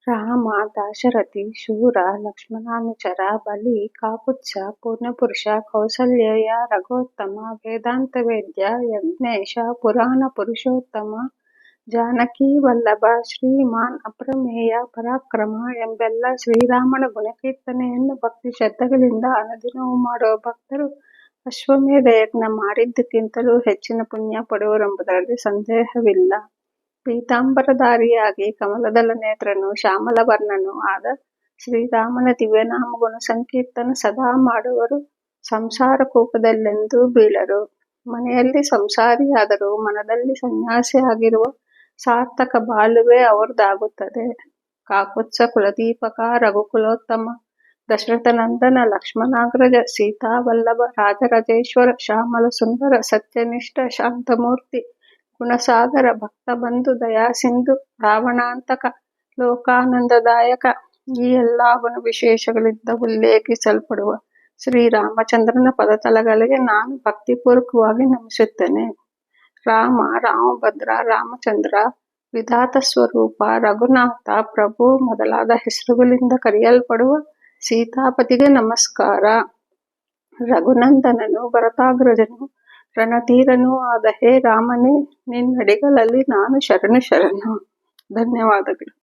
ರಾಮ, ದಾಶರಥಿ, ಶೂರ, ಲಕ್ಷ್ಮಣಾನುಚರ, ಬಲಿ, ಕಾಕುತ್ಸ, ಪೂರ್ಣಪುರುಷ, ಕೌಸಲ್ಯಯ, ರಘೋತ್ತಮ, ವೇದಾಂತ ವೇದ್ಯ, ಯಜ್ಞೇಶ, ಪುರಾಣ ಪುರುಷೋತ್ತಮ, ಜಾನಕಿ ವಲ್ಲಭ, ಶ್ರೀಮಾನ್, ಅಪ್ರಮೇಯ, ಪರಾಕ್ರಮ ಎಂಬೆಲ್ಲ ಶ್ರೀರಾಮನ ಗುಣಕೀರ್ತನೆಯನ್ನು ಭಕ್ತಿ ಶ್ರದ್ಧೆಗಳಿಂದ ಅನುದಿನವೂ ಮಾಡುವ ಭಕ್ತರು ಅಶ್ವಮೇಧ ಯಜ್ಞ ಮಾಡಿದ್ದಕ್ಕಿಂತಲೂ ಹೆಚ್ಚಿನ ಪುಣ್ಯ ಪಡೆಯುವರೆಂಬುದರಲ್ಲಿ ಸಂದೇಹವಿಲ್ಲ. ಪೀತಾಂಬರಧಾರಿಯಾಗಿ ಕಮಲದಳ ನೇತ್ರನೂ ಶ್ಯಾಮಲವರ್ಣನೂ ಆದ ಶ್ರೀರಾಮನ ದಿವ್ಯನಾಮಗುಣ ಸಂಕೀರ್ತನ ಸದಾ ಮಾಡುವರು ಸಂಸಾರ ಕೂಪದಲ್ಲೆಂದೂ ಬೀಳರು. ಮನೆಯಲ್ಲಿ ಸಂಸಾರಿಯಾದರೂ ಮನದಲ್ಲಿ ಸನ್ಯಾಸಿಯಾಗಿರುವ ಸಾರ್ಥಕ ಬಾಳುವೆ ಅವರದಾಗುತ್ತದೆ. ಕಾಕುತ್ಸ, ಕುಲದೀಪಕ, ರಘುಕುಲೋತ್ತಮ, ದಶರಥನಂದನ, ಲಕ್ಷ್ಮಣಾಗ್ರಜ, ಸೀತಾವಲ್ಲಭ, ರಾಜರಾಜೇಶ್ವರ, ಶ್ಯಾಮಲ ಸುಂದರ, ಸತ್ಯನಿಷ್ಠ, ಶಾಂತಮೂರ್ತಿ, ಗುಣಸಾಗರ, ಭಕ್ತಬಂಧು, ದಯಾಸಿಂಧು, ರಾವಣಾಂತಕ, ಲೋಕಾನಂದದಾಯಕ ಈ ಎಲ್ಲಾ ಗುಣ ವಿಶೇಷಗಳಿಂದ ಉಲ್ಲೇಖಿಸಲ್ಪಡುವ ಶ್ರೀರಾಮಚಂದ್ರನ ಪದತಲಗಳಿಗೆ ನಾನು ಭಕ್ತಿಪೂರ್ವಕವಾಗಿ ನಮಿಸುತ್ತೇನೆ. ರಾಮ, ರಾಮಭದ್ರ, ರಾಮಚಂದ್ರ, ವಿಧಾತ ಸ್ವರೂಪ, ರಘುನಾಥ, ಪ್ರಭು ಮೊದಲಾದ ಹೆಸರುಗಳಿಂದ ಕರೆಯಲ್ಪಡುವ ಸೀತಾಪತಿಗೆ ನಮಸ್ಕಾರ. ರಘುನಂದನನು, ಭರತಾಗ್ರಜನು, ರಣಧೀರನೂ ಆದ ಹೇ ರಾಮನೇ, ನಿನ್ನಡಿಗಳಲ್ಲಿ ನಾನು ಶರಣು. ಧನ್ಯವಾದಗಳು.